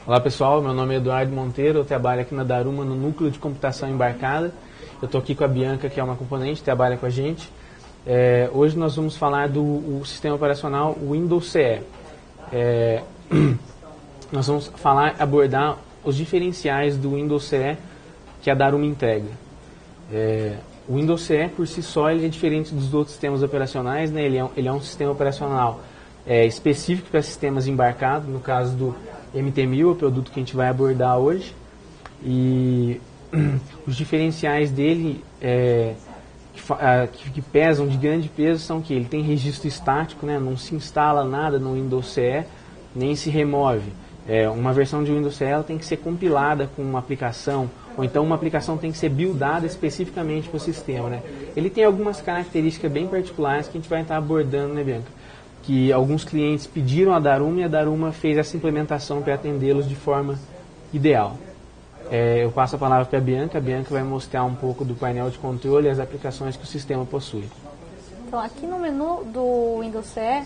Olá pessoal, meu nome é Eduardo Monteiro, eu trabalho aqui na Daruma no Núcleo de Computação Embarcada. Eu estou aqui com a Bianca, que é uma componente que trabalha com a gente. Hoje nós vamos falar do sistema operacional Windows CE. Nós vamos abordar os diferenciais do Windows CE que a Daruma entrega. O Windows CE por si só ele é diferente dos outros sistemas operacionais, né? Ele é um sistema operacional específico para sistemas embarcados, no caso do MT1000, o produto que a gente vai abordar hoje. E os diferenciais dele que pesam de grande peso são que ele tem registro estático, né? Não se instala nada no Windows CE, nem se remove. Uma versão de Windows CE ela tem que ser compilada com uma aplicação, ou então uma aplicação tem que ser buildada especificamente para o sistema, né? Ele tem algumas características bem particulares que a gente vai estar abordando, né, Bianca? Que alguns clientes pediram a Daruma e a Daruma fez essa implementação para atendê-los de forma ideal. Eu passo a palavra para a Bianca vai mostrar um pouco do painel de controle e as aplicações que o sistema possui. Então, aqui no menu do Windows CE,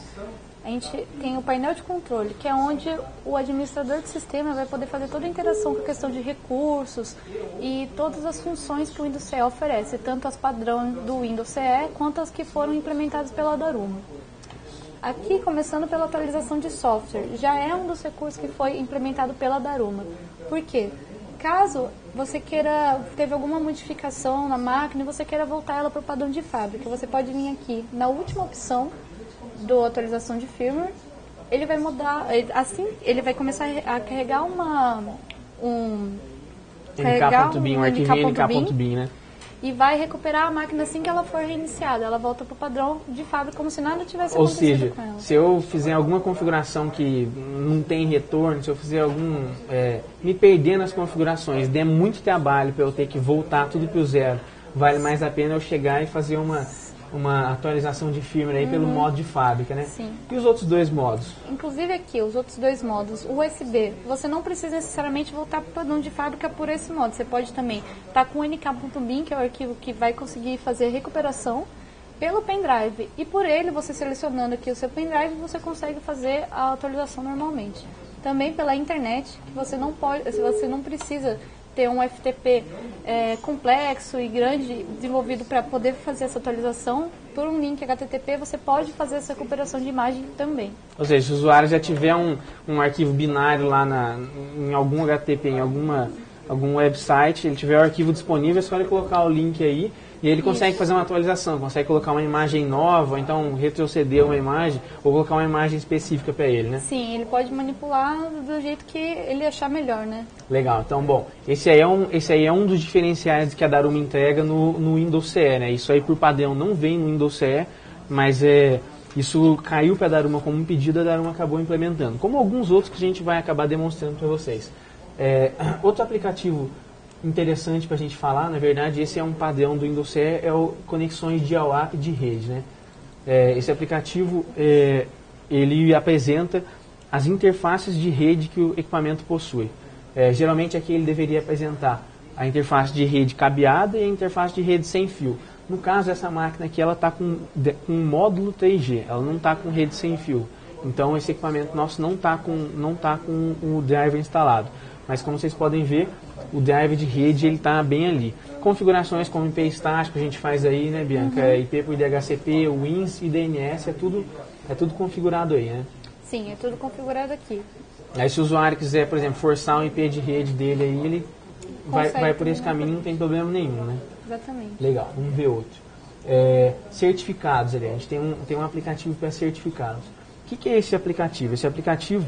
a gente tem o painel de controle, que é onde o administrador do sistema vai poder fazer toda a interação com a questão de recursos e todas as funções que o Windows CE oferece, tanto as padrões do Windows CE quanto as que foram implementadas pela Daruma. Aqui, começando pela atualização de software, já é um dos recursos que foi implementado pela Daruma. Por quê? Caso você teve alguma modificação na máquina e você queira voltar ela para o padrão de fábrica, você pode vir aqui na última opção do atualização de firmware, ele vai mudar, assim, ele vai começar a carregar um arquivo NK.bin, né? E vai recuperar a máquina assim que ela for reiniciada. Ela volta para o padrão de fábrica, como se nada tivesse acontecido com ela. Ou seja, se eu fizer alguma configuração que não tem retorno, se eu fizer me perder nas configurações, der muito trabalho para eu ter que voltar tudo para o zero, vale mais a pena eu chegar e fazer uma atualização de firmware aí pelo modo de fábrica, né? Sim. E os outros dois modos? Inclusive aqui, os outros dois modos, o USB, você não precisa necessariamente voltar para o padrão de fábrica por esse modo. Você pode também estar com o NK.bin, que é o arquivo que vai conseguir fazer a recuperação pelo pendrive. E por ele, você selecionando aqui o seu pendrive, você consegue fazer a atualização normalmente. Também pela internet, que você não precisa ter um FTP complexo e grande desenvolvido para poder fazer essa atualização. Por um link HTTP você pode fazer essa recuperação de imagem também. Ou seja, se o usuário já tiver um arquivo binário lá em algum HTTP, em algum website, ele tiver o arquivo disponível, é só ele colocar o link aí e ele consegue fazer uma atualização, consegue colocar uma imagem nova, ou então retroceder uma imagem, ou colocar uma imagem específica para ele, né? Sim, ele pode manipular do jeito que ele achar melhor, né? Legal, então, bom, esse aí é um dos diferenciais que a Daruma entrega no Windows CE, né? Isso aí por padrão não vem no Windows CE, mas isso caiu para a Daruma como um pedido, a Daruma acabou implementando, como alguns outros que a gente vai acabar demonstrando para vocês. Outro aplicativo interessante para a gente falar, na verdade, esse é um padrão do Windows CE, é o conexões de IAWAP de rede, né? Esse aplicativo, ele apresenta as interfaces de rede que o equipamento possui. Geralmente aqui ele deveria apresentar a interface de rede cabeada e a interface de rede sem fio. No caso, essa máquina aqui, ela está com um módulo 3G, ela não está com rede sem fio. Então, esse equipamento nosso não está com o driver instalado. Mas como vocês podem ver, o driver de rede ele está bem ali. Configurações como IP estático a gente faz aí, né, Bianca? IP por DHCP, WINS e DNS, é tudo configurado aí, né? Sim, é tudo configurado aqui. Aí se o usuário quiser, por exemplo, forçar o IP de rede dele aí, ele vai por esse caminho, não tem problema nenhum, né? Exatamente. Legal, vamos ver outro. Certificados ali, a gente tem um aplicativo para certificados. O que é esse aplicativo? Esse aplicativo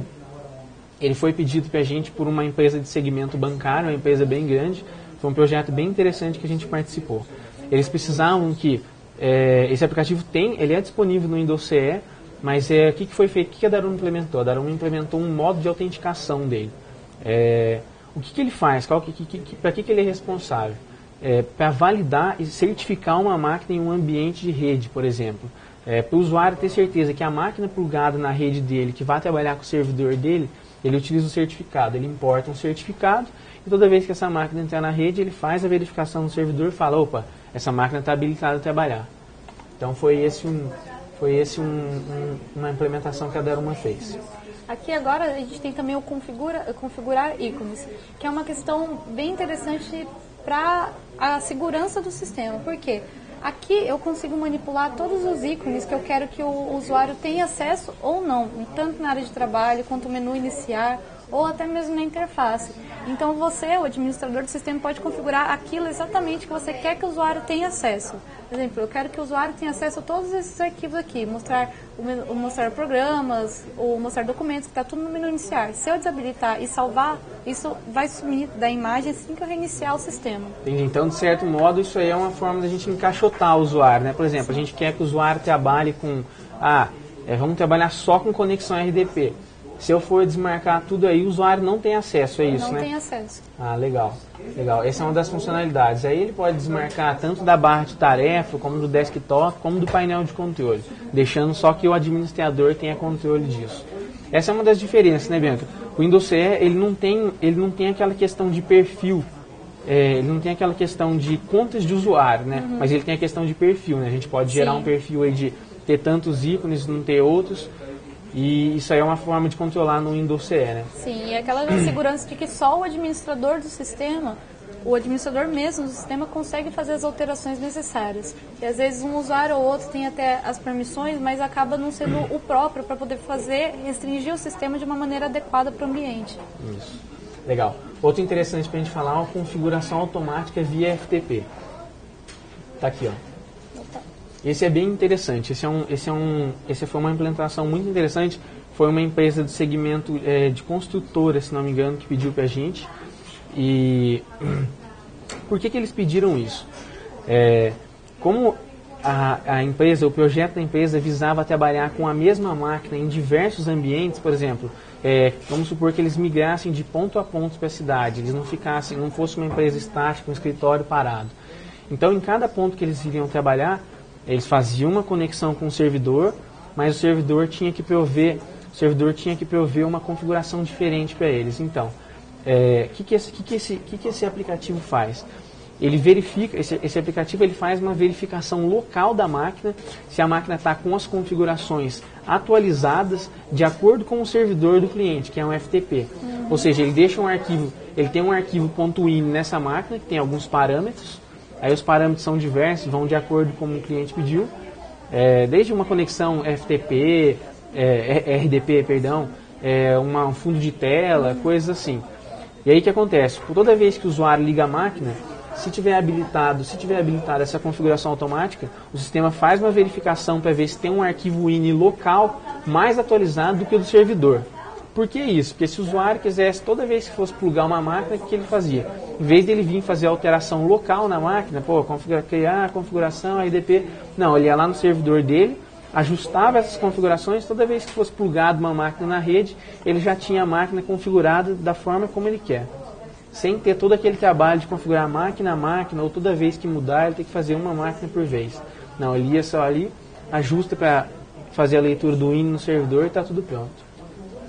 ele foi pedido para a gente por uma empresa de segmento bancário, uma empresa bem grande. Foi um projeto bem interessante que a gente participou. Eles precisavam que esse aplicativo ele é disponível no Windows CE, mas o que foi feito? O que a Daruma implementou? A Daruma implementou um modo de autenticação dele. O que ele faz? Para que ele é responsável? Para validar e certificar uma máquina em um ambiente de rede, por exemplo. Para o usuário ter certeza que a máquina plugada na rede dele, que vai trabalhar com o servidor dele, ele utiliza o certificado, ele importa um certificado e toda vez que essa máquina entrar na rede, ele faz a verificação no servidor e fala, opa, essa máquina está habilitada a trabalhar. Então foi esse uma implementação que a Daruma fez. Aqui agora a gente tem também o configurar ícones, que é uma questão bem interessante para a segurança do sistema. Por quê? Aqui eu consigo manipular todos os ícones que eu quero que o usuário tenha acesso ou não, tanto na área de trabalho quanto no menu iniciar ou até mesmo na interface. Então você, o administrador do sistema, pode configurar aquilo exatamente que você quer que o usuário tenha acesso. Por exemplo, eu quero que o usuário tenha acesso a todos esses arquivos aqui, mostrar programas, ou mostrar documentos, que está tudo no menu iniciar. Se eu desabilitar e salvar, isso vai sumir da imagem assim que eu reiniciar o sistema. Entendi. Então, de certo modo, isso aí é uma forma da gente encaixotar o usuário, né? Por exemplo, a gente quer que o usuário trabalhe com... vamos trabalhar só com conexão RDP. Se eu for desmarcar tudo aí, o usuário não tem acesso, é isso, né? Não tem acesso. Legal. Legal. Essa é uma das funcionalidades. Aí ele pode desmarcar tanto da barra de tarefa, como do desktop, como do painel de controle, deixando só que o administrador tenha controle disso. Essa é uma das diferenças, né, Bianca? O Windows CE, ele não tem aquela questão de perfil, ele não tem aquela questão de contas de usuário, né? Mas ele tem a questão de perfil, né? A gente pode gerar um perfil aí de ter tantos ícones, não ter outros. E isso aí é uma forma de controlar no Windows CE, né? Sim, e aquela segurança de que só o administrador do sistema, o administrador mesmo do sistema, consegue fazer as alterações necessárias. E às vezes um usuário ou outro tem até as permissões, mas acaba não sendo o próprio para poder restringir o sistema de uma maneira adequada para o ambiente. Isso. Legal. Outro interessante para a gente falar é a configuração automática via FTP. Tá aqui, ó. Esse é bem interessante. Essa foi uma implementação muito interessante. Foi uma empresa do segmento de construtora, se não me engano, que pediu para a gente. E por que eles pediram isso? Como a empresa, o projeto da empresa visava trabalhar com a mesma máquina em diversos ambientes, por exemplo, vamos supor que eles migrassem de ponto a ponto para a cidade, eles não fosse uma empresa estática, um escritório parado. Então, em cada ponto que eles iriam trabalhar, eles faziam uma conexão com o servidor, mas o servidor tinha que prover uma configuração diferente para eles. Então, que esse aplicativo faz? Ele verifica, esse aplicativo ele faz uma verificação local da máquina, se a máquina está com as configurações atualizadas de acordo com o servidor do cliente, que é um FTP. Ou seja, ele tem um arquivo .ini nessa máquina, que tem alguns parâmetros. Aí os parâmetros são diversos, vão de acordo com como o cliente pediu, desde uma conexão FTP, RDP, perdão, um fundo de tela, coisas assim. E aí o que acontece? Toda vez que o usuário liga a máquina, se tiver habilitada essa configuração automática, o sistema faz uma verificação para ver se tem um arquivo INI local mais atualizado do que o do servidor. Por que isso? Porque se o usuário quisesse, toda vez que fosse plugar uma máquina, o que ele fazia? Em vez dele vir fazer a alteração local na máquina, criar a configuração, RDP, não, ele ia lá no servidor dele, ajustava essas configurações, toda vez que fosse plugado uma máquina na rede, ele já tinha a máquina configurada da forma como ele quer. Sem ter todo aquele trabalho de configurar máquina a máquina, ou toda vez que mudar, ele tem que fazer uma máquina por vez. Não, ele ia só ali, ajusta para fazer a leitura do INI no servidor e está tudo pronto.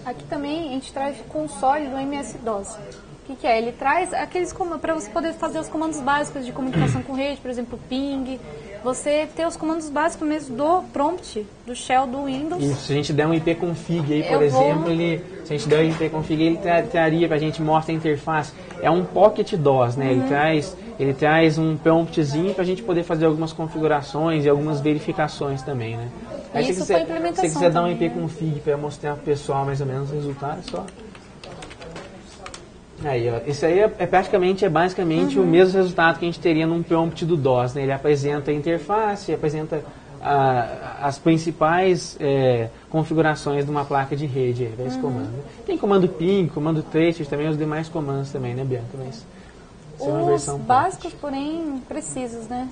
Aqui também a gente traz o console do MS-DOS. O que é? Ele traz aqueles para você poder fazer os comandos básicos de comunicação com rede, por exemplo, ping. Você ter os comandos básicos mesmo do prompt, do shell do Windows. Isso, se a gente der um ipconfig aí, por exemplo, se a gente der um ipconfig, ele traria para a gente, mostra a interface. É um pocket DOS, né? Ele traz um promptzinho para a gente poder fazer algumas configurações e algumas verificações também, né? Aí, isso foi implementação. Se você quiser dar um ipconfig para mostrar para o pessoal mais ou menos o resultado, é só... Aí, ó, isso aí é basicamente o mesmo resultado que a gente teria num prompt do DOS, né? Ele apresenta a interface, apresenta as principais configurações de uma placa de rede, esse comando. Tem comando ping, comando tracer, também os demais comandos também, né, Bianca? Mas é uma versão básicos, porém precisos, né?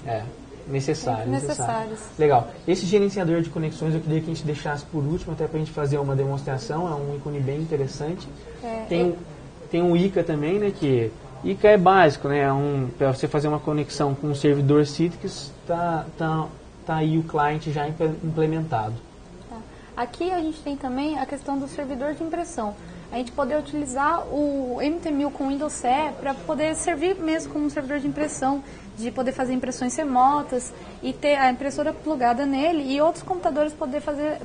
Necessários. Legal. Esse gerenciador de conexões eu queria que a gente deixasse por último, até para a gente fazer uma demonstração, é um ícone bem interessante. Tem um ICA também, né, que ICA é básico, né, para você fazer uma conexão com o servidor Citrix, tá aí o cliente já implementado. Aqui a gente tem também a questão do servidor de impressão. A gente poder utilizar o MT1000 com Windows CE para poder servir mesmo como um servidor de impressão. de poder fazer impressões remotas e ter a impressora plugada nele e outros computadores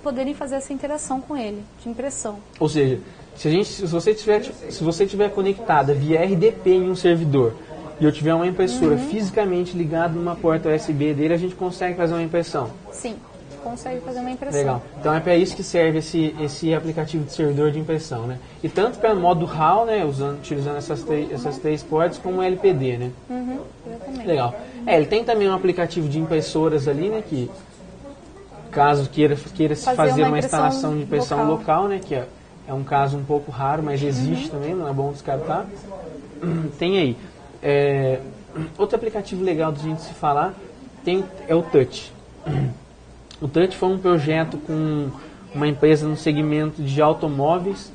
poderem fazer essa interação com ele, de impressão. Ou seja, se você tiver conectada via RDP em um servidor e eu tiver uma impressora fisicamente ligada numa porta USB dele, a gente consegue fazer uma impressão? Sim, consegue fazer uma impressão. Legal. Então é para isso que serve esse aplicativo de servidor de impressão, né? E tanto para modo RAW, né, utilizando essas três portas, como LPD, né? Exatamente. Legal. Ele tem também um aplicativo de impressoras ali, né, que caso queira se fazer uma instalação de impressão local, né, que é um caso um pouco raro, mas existe também, não é bom descartar. Tem aí. Outro aplicativo legal de a gente se falar é o Touch. O Touch foi um projeto com uma empresa no segmento de automóveis,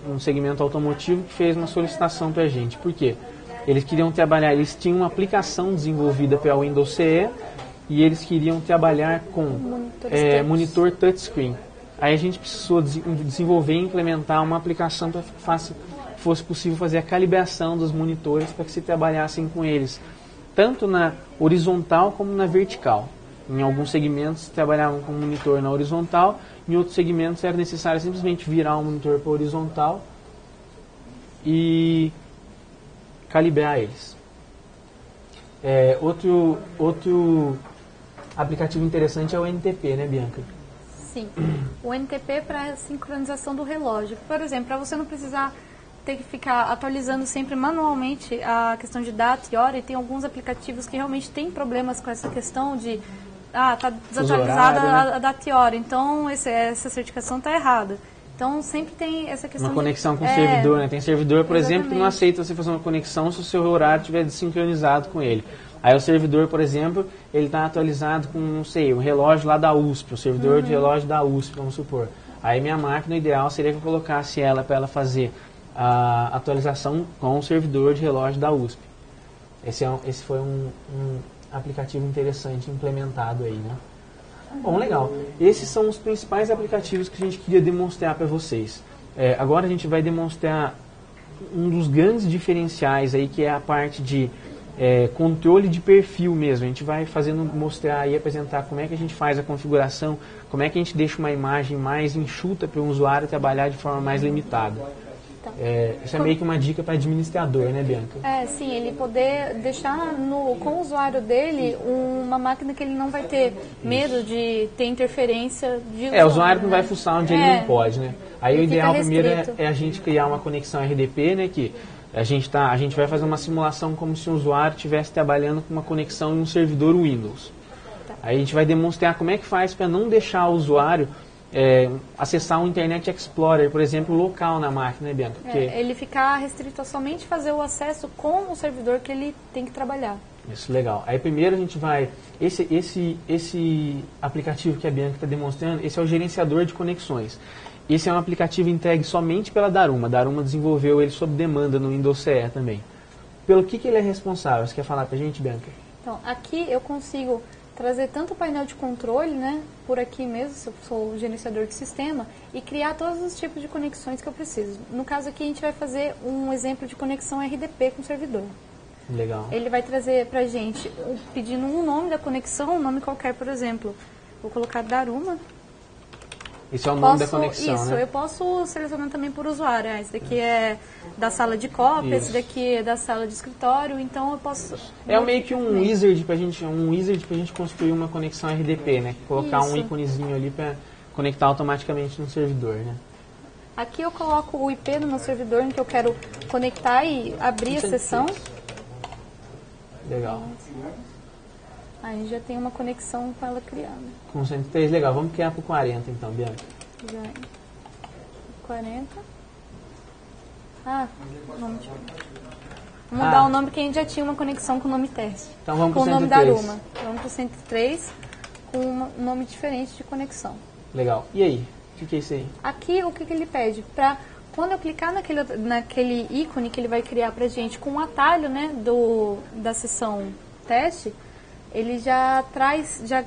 um segmento automotivo, que fez uma solicitação para a gente. Por quê? Eles queriam trabalhar, eles tinham uma aplicação desenvolvida para o Windows CE e eles queriam trabalhar com monitor touchscreen. Aí a gente precisou desenvolver e implementar uma aplicação para que fosse possível fazer a calibração dos monitores para que se trabalhassem com eles, tanto na horizontal como na vertical. Em alguns segmentos trabalhavam com o monitor na horizontal, em outros segmentos era necessário simplesmente virar o monitor para horizontal e calibrar eles. Outro aplicativo interessante é o NTP, né, Bianca? Sim, o NTP para sincronização do relógio. Por exemplo, para você não precisar ter que ficar atualizando sempre manualmente a questão de data e hora, e tem alguns aplicativos que realmente têm problemas com essa questão de tá desatualizada a data e hora, então essa certificação está errada. Então sempre tem essa questão uma conexão com o servidor, né? Tem servidor, por exemplo, que não aceita você fazer uma conexão se o seu horário estiver desincronizado com ele. Aí o servidor, por exemplo, ele está atualizado com, não sei, um relógio lá da USP, o servidor de relógio da USP, vamos supor. Aí minha máquina, o ideal seria que eu colocasse ela para ela fazer a atualização com o servidor de relógio da USP. Esse foi um aplicativo interessante implementado aí, né? Bom, legal. Esses são os principais aplicativos que a gente queria demonstrar para vocês. Agora a gente vai demonstrar um dos grandes diferenciais aí, que é a parte de controle de perfil mesmo. A gente vai mostrar e apresentar como é que a gente faz a configuração, como é que a gente deixa uma imagem mais enxuta para o usuário trabalhar de forma mais limitada. Isso é meio que uma dica para administrador, né, Bianca? Sim, ele poder deixar com o usuário dele uma máquina que ele não vai ter medo de ter interferência de usuário. O usuário não vai fuçar onde ele não pode, né? Aí o ideal primeiro é a gente criar uma conexão RDP, né, que a gente vai fazer uma simulação como se o usuário estivesse trabalhando com uma conexão em um servidor Windows. Aí a gente vai demonstrar como é que faz para não deixar o usuário acessar um Internet Explorer, por exemplo, local na máquina, né, Bianca? Porque ele ficar restrito a somente fazer o acesso com o servidor que ele tem que trabalhar. Isso, legal. Aí primeiro a gente vai... Esse aplicativo que a Bianca está demonstrando, esse é o gerenciador de conexões. Esse é um aplicativo entregue somente pela Daruma. A Daruma desenvolveu ele sob demanda no Windows CE também. Pelo que ele é responsável? Você quer falar pra gente, Bianca? Então, aqui eu consigo trazer tanto o painel de controle, né, por aqui mesmo, se eu sou o gerenciador de sistema, e criar todos os tipos de conexões que eu preciso. No caso aqui, a gente vai fazer um exemplo de conexão RDP com o servidor. Legal. Ele vai trazer pra gente, pedindo um nome da conexão, um nome qualquer, por exemplo. Vou colocar Daruma. Esse é o nome da conexão, isso, né? Eu posso selecionar também por usuário. Esse daqui é da sala de cópia, esse daqui é da sala de escritório, então eu posso... É meio que um wizard pra gente construir uma conexão RDP, né? Colocar um íconezinho ali para conectar automaticamente no servidor, né? Aqui eu coloco o IP do meu servidor em que eu quero conectar e abrir a sessão. Legal. Aí já tem uma conexão com ela criada. Com 103, legal. Vamos criar por 40 então, Bianca. Já é. 40. Nome de... Vou mudar o nome porque a gente já tinha uma conexão com o nome teste. Então vamos com pro 103. O nome da Aruma. Vamos para o 103 com um nome diferente de conexão. Legal. E aí? O que é isso aí? Aqui, o que ele pede? Para quando eu clicar naquele ícone que ele vai criar pra gente com um atalho, né, da sessão teste, ele já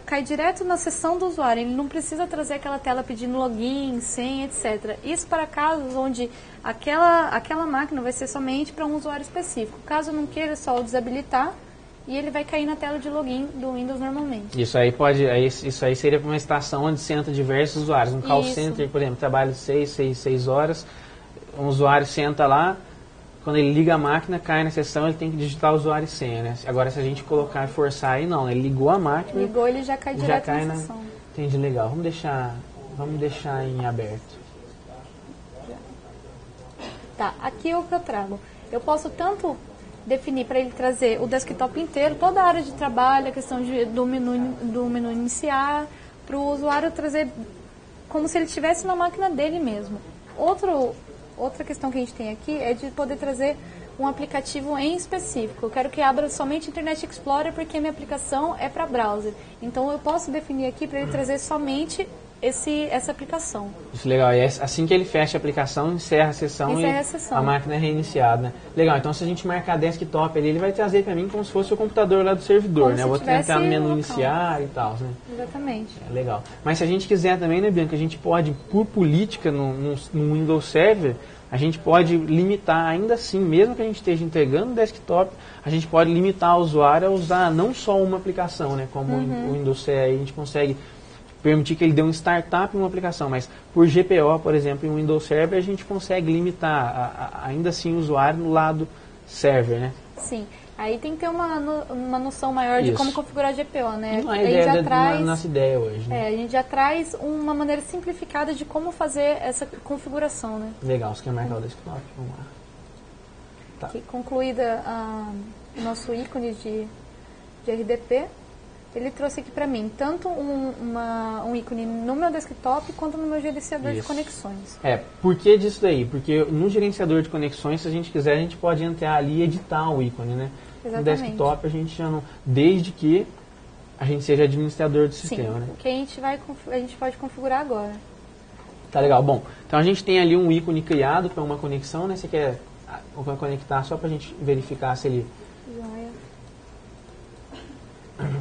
cai direto na sessão do usuário. Ele não precisa trazer aquela tela pedindo login, senha, etc. Isso para casos onde aquela máquina vai ser somente para um usuário específico. Caso eu não queira, é só desabilitar e ele vai cair na tela de login do Windows normalmente. Isso aí seria para uma estação onde senta diversos usuários. Um call center, por exemplo, trabalha 6 horas, um usuário senta lá, quando ele liga a máquina, cai na sessão, ele tem que digitar o usuário e senha, né? Agora, se a gente colocar e forçar aí, não, ele ligou a máquina... Ligou, ele já cai direto na sessão. Entendi, legal. Vamos deixar em aberto. Tá, aqui é o que eu trago. Eu posso tanto definir para ele trazer o desktop inteiro, toda a área de trabalho, a questão do menu iniciar, para o usuário trazer como se ele estivesse na máquina dele mesmo. Outra questão que a gente tem aqui é de poder trazer um aplicativo em específico. Eu quero que abra somente Internet Explorer porque minha aplicação é para browser. Então eu posso definir aqui para ele trazer somente essa aplicação. Isso, legal. E assim que ele fecha a aplicação, encerra a sessão e a máquina é reiniciada, né? Legal, então se a gente marcar desktop ali, ele vai trazer para mim como se fosse o computador lá do servidor, como né? Eu vou entrar no menu iniciar e tal, né? Exatamente. É legal. Mas se a gente quiser também, né, Bianca, a gente pode, por política no Windows Server, a gente pode limitar ainda assim, mesmo que a gente esteja entregando o desktop, a gente pode limitar o usuário a usar não só uma aplicação, né? Como o Windows CE, a gente consegue permitir que ele dê um startup em uma aplicação, mas por GPO, por exemplo, em Windows Server, a gente consegue limitar ainda assim o usuário no lado server, né? Sim. Aí tem que ter uma noção maior de como configurar a GPO, né? Não é a ideia da nossa ideia hoje, né? A gente já traz uma maneira simplificada de como fazer essa configuração, né? Legal, você quer marcar o desktop? Vamos lá. Tá. Aqui, concluída o nosso ícone de RDP, ele trouxe aqui para mim tanto um ícone no meu desktop quanto no meu gerenciador de conexões. Por que disso daí? Porque no gerenciador de conexões, se a gente quiser, a gente pode entrar ali e editar o ícone, né? Exatamente. No desktop a gente já não... Desde que a gente seja administrador do sistema, né? O que a gente pode configurar agora. Tá legal. Bom, então a gente tem ali um ícone criado para uma conexão, né? Você quer conectar só para a gente verificar se ele...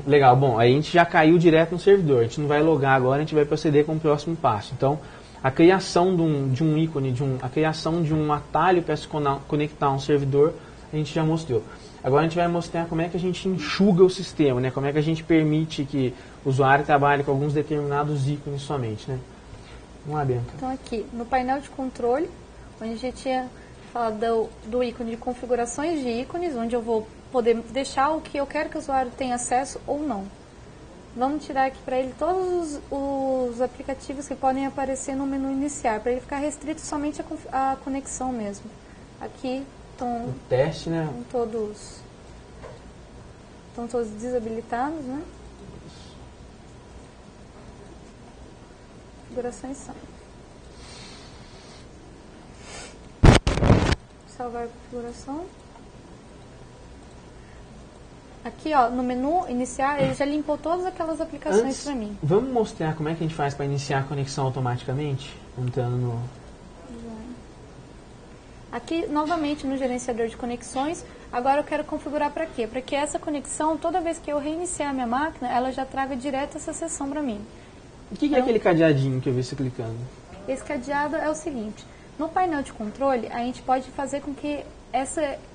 Legal, bom, aí a gente já caiu direto no servidor, a gente não vai logar agora, a gente vai proceder com o próximo passo. Então, a criação de um ícone, a criação de um atalho para se conectar a um servidor, a gente já mostrou. Agora a gente vai mostrar como é que a gente enxuga o sistema, né? Como é que a gente permite que o usuário trabalhe com alguns determinados ícones somente, né? Vamos lá, Bianca. Então aqui, no painel de controle, onde a gente tinha falado do ícone de configurações de ícones, onde eu vou poder deixar o que eu quero que o usuário tenha acesso ou não. Vamos tirar aqui para ele todos os aplicativos que podem aparecer no menu iniciar, para ele ficar restrito somente à conexão mesmo. Aqui estão o teste, né? Estão todos desabilitados, né? Configurações são. Salvar a configuração. Aqui, ó, no menu iniciar, ele já limpou todas aquelas aplicações para mim. Vamos mostrar como é que a gente faz para iniciar a conexão automaticamente? Entrando no... Aqui, novamente, no gerenciador de conexões, agora eu quero configurar para quê? Para que essa conexão, toda vez que eu reiniciar a minha máquina, ela já traga direto essa sessão para mim. O que é aquele cadeadinho que eu vi você clicando? Esse cadeado é o seguinte, no painel de controle, a gente pode fazer com que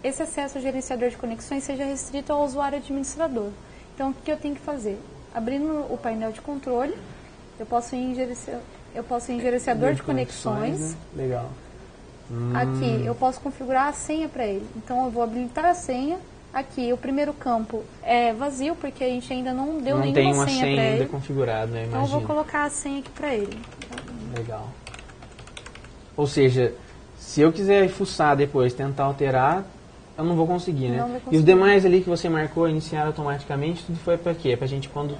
esse acesso ao gerenciador de conexões seja restrito ao usuário administrador. Então, o que eu tenho que fazer? Abrindo o painel de controle, eu posso ir em gerenciador de conexões. Né? Legal. Aqui, eu posso configurar a senha para ele. Então, eu vou habilitar a senha. Aqui, o primeiro campo é vazio, porque a gente ainda não deu nenhuma senha para ele. Não tem uma senha ainda configurada, né? Então, eu vou colocar a senha aqui para ele. Legal. Ou seja, se eu quiser fuçar depois, tentar alterar, eu não vou conseguir, né? E os demais ali que você marcou, iniciar automaticamente, tudo foi para quê? Para gente quando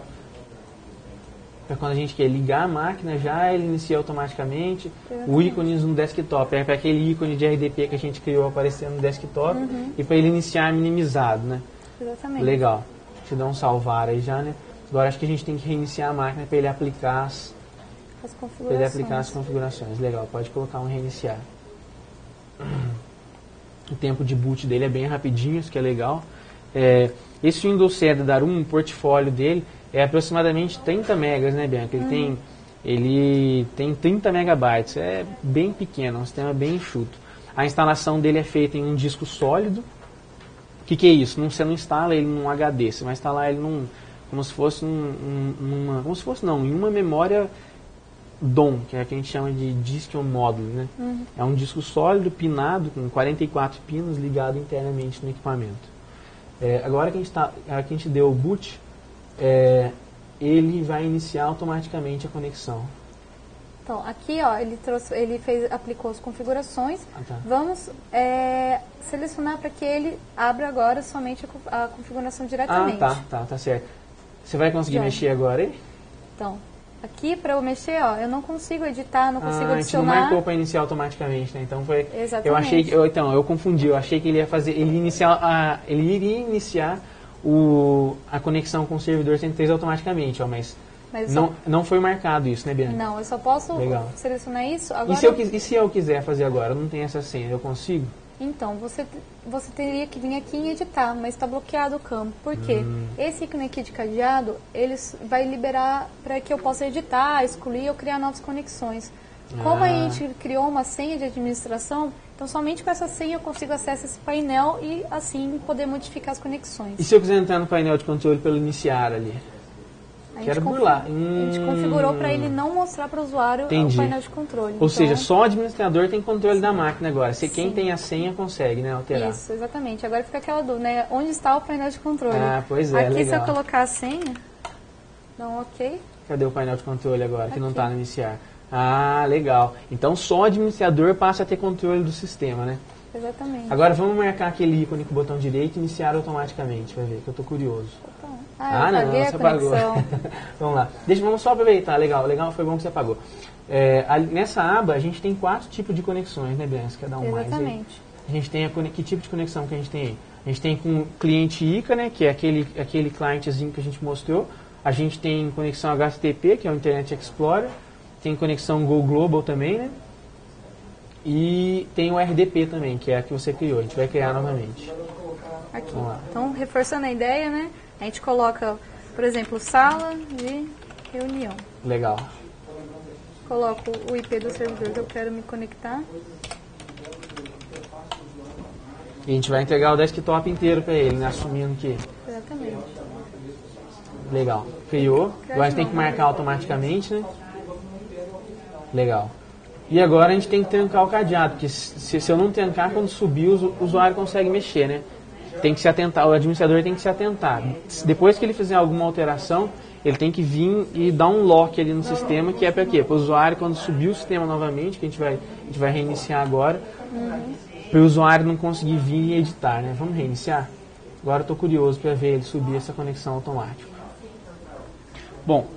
a gente quer ligar a máquina, já ele inicia automaticamente. O ícone no desktop é para aquele ícone de RDP que a gente criou aparecendo no desktop e para ele iniciar minimizado, né? Exatamente. Legal. Deixa eu dar um salvar aí já, né? Agora acho que a gente tem que reiniciar a máquina para ele aplicar as configurações. Legal, pode colocar um reiniciar. O tempo de boot dele é bem rapidinho, isso que é legal. Esse Windows CE da Darum, o portfólio dele é aproximadamente 30 megas, né, Bianca? Ele tem 30 megabytes, é bem pequeno, um sistema bem enxuto. A instalação dele é feita em um disco sólido, O que é isso? Você não instala ele num HD, você vai instalar ele como se fosse em uma memória DOM, que é a que a gente chama de Disk on Module, né? É um disco sólido, pinado, com 44 pinos, ligado internamente no equipamento. Agora que a gente deu o boot, ele vai iniciar automaticamente a conexão. Então, aqui, ó, aplicou as configurações. Tá. Vamos selecionar para que ele abra agora somente a configuração diretamente. Tá certo. Você vai conseguir mexer agora, hein? Então, aqui para eu mexer, ó, eu não consigo editar, não consigo adicionar. A gente não marcou para iniciar automaticamente, né? Então foi. Exatamente. Eu achei eu confundi. Eu achei que ele iria iniciar a conexão com o servidor 103 automaticamente, ó, mas não foi marcado isso, né, Bianca? Não, eu só posso selecionar isso agora. E se eu quiser fazer agora? Eu não tenho essa senha, eu consigo? Então, você teria que vir aqui em editar, mas está bloqueado o campo. Por quê? Esse ícone aqui de cadeado, ele vai liberar para que eu possa editar, excluir ou criar novas conexões. Como a gente criou uma senha de administração, então somente com essa senha eu consigo acessar esse painel e assim poder modificar as conexões. E se eu quiser entrar no painel de controle pelo iniciar ali? Quero burlar. A gente configurou para ele não mostrar para o usuário o painel de controle. Ou seja, só o administrador tem controle da máquina agora. Quem tem a senha consegue, né, alterar. Isso, exatamente. Agora fica aquela dúvida, né? Onde está o painel de controle? Pois é, aqui, legal. se eu colocar a senha, dá um ok. Cadê o painel de controle agora, que não está no iniciar? Legal. Então só o administrador passa a ter controle do sistema, né? Exatamente. Agora vamos marcar aquele ícone com o botão direito e iniciar automaticamente, vai ver, que eu estou curioso. Eu apaguei a conexão. Vamos lá. Vamos só aproveitar, legal, foi bom que você apagou. Nessa aba a gente tem 4 tipos de conexões, né, Bianca? Quer dar um mais aí? Exatamente. A gente tem que tipo de conexão que a gente tem aí? A gente tem com o cliente ICA, né, que é aquele clientezinho que a gente mostrou. A gente tem conexão HTTP, que é o Internet Explorer. Tem conexão Go Global também, né? E tem o RDP também, que é a que você criou. A gente vai criar novamente. Aqui. Então, reforçando a ideia, né? A gente coloca, por exemplo, sala de reunião. Legal. Coloco o IP do servidor que eu quero me conectar. E a gente vai entregar o desktop inteiro para ele, né? Assumindo que... Exatamente. Legal. Criou. Agora a gente tem que marcar automaticamente, né? Legal. E agora a gente tem que trancar o cadeado, porque se eu não trancar, quando subir, o usuário consegue mexer, né? Tem que se atentar, o administrador tem que se atentar. Depois que ele fizer alguma alteração, ele tem que vir e dar um lock ali no sistema, que é para quê? Para o usuário, quando subir o sistema novamente, que a gente vai reiniciar agora, para o usuário não conseguir vir e editar, né? Vamos reiniciar? Agora eu estou curioso para ver ele subir essa conexão automática. Bom,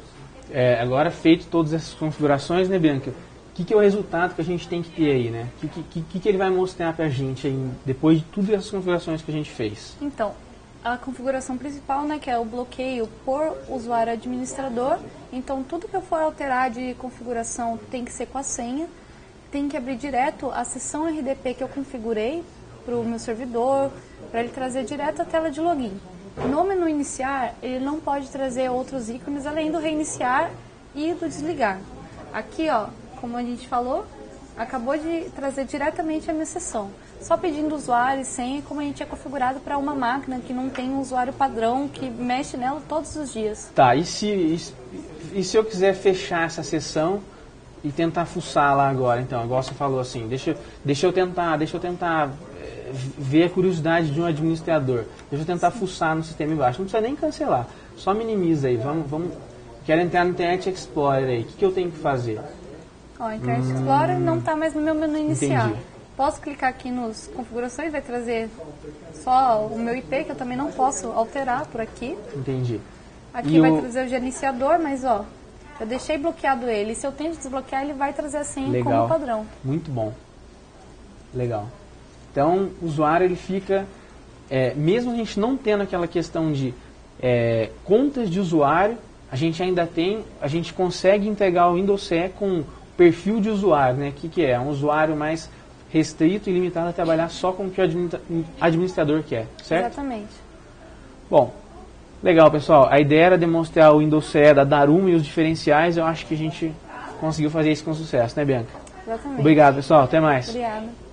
agora feito todas essas configurações, né, Bianca? O que é o resultado que a gente tem que ter aí, né? O que ele vai mostrar pra gente aí, depois de todas essas configurações que a gente fez? Então, a configuração principal, né, que é o bloqueio por usuário administrador. Então, tudo que eu for alterar de configuração tem que ser com a senha. Tem que abrir direto a seção RDP que eu configurei para o meu servidor, para ele trazer direto a tela de login. No menu iniciar, ele não pode trazer outros ícones além do reiniciar e do desligar. Aqui, ó, como a gente falou, acabou de trazer diretamente a minha sessão. Só pedindo usuário e senha, como a gente é configurado para uma máquina que não tem um usuário padrão que mexe nela todos os dias. Tá, e se eu quiser fechar essa sessão e tentar fuçar lá agora, então, igual você falou assim, deixa eu tentar ver a curiosidade de um administrador, deixa eu tentar fuçar no sistema embaixo, não precisa nem cancelar, só minimiza aí, quero entrar no Internet Explorer aí, o que eu tenho que fazer? Ó, Internet Explorer não está mais no meu menu inicial. Entendi. Posso clicar aqui nos configurações, vai trazer só o meu IP, que eu também não posso alterar por aqui. Entendi. Aqui vai trazer o gerenciador, mas ó, eu deixei bloqueado ele. Se eu tento desbloquear, ele vai trazer a senha como padrão. Muito bom. Legal. Então, o usuário ele fica, mesmo a gente não tendo aquela questão de contas de usuário, a gente consegue entregar o Windows CE com perfil de usuário, né? Que é um usuário mais restrito e limitado a trabalhar só com o que o administrador quer, certo? Exatamente. Bom, legal, pessoal. A ideia era demonstrar o Windows CE da Daruma e os diferenciais. Eu acho que a gente conseguiu fazer isso com sucesso, né, Bianca? Exatamente. Obrigado, pessoal. Até mais. Obrigada.